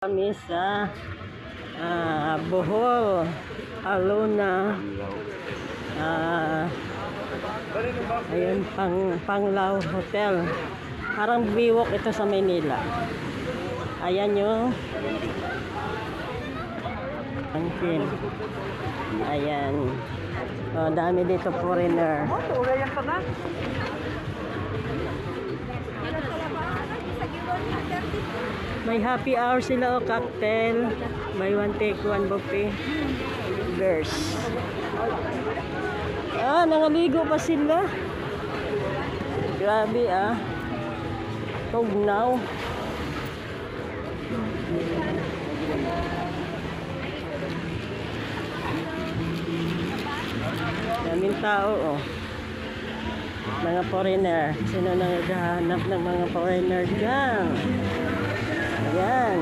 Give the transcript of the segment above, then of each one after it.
Kami sa Bohol, Alona. Ayun, Panglao Hotel. Parang biwok ito sa Manila. Ayan yung angkin. Ayan. Oh, dami dito foreigner. May happy hour sila o cocktail. Buy one take one buffet. Girls. Nangaligo pa sila. Grabe Tugnaw. Daming tao mga foreigner. Sino naghahanap ng mga foreigner dyan? Ayan.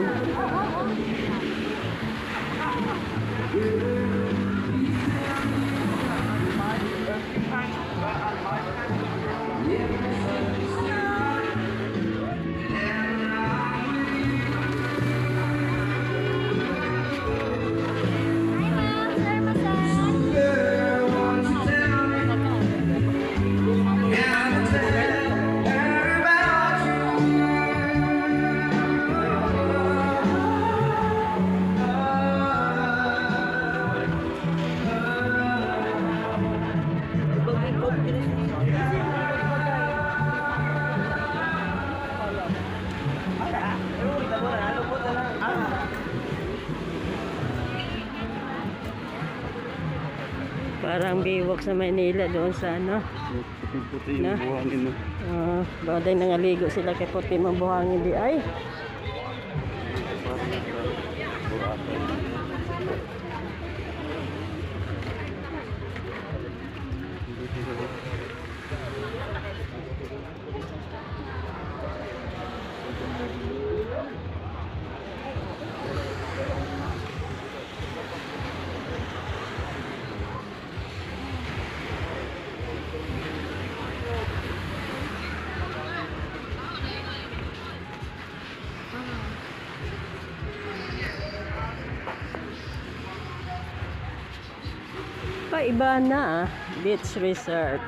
Parang biwok sa Manila doon sa puti yung buhangin baday nangaligo sila kay puti mang buhangin di ay. Iba na Beach Resort.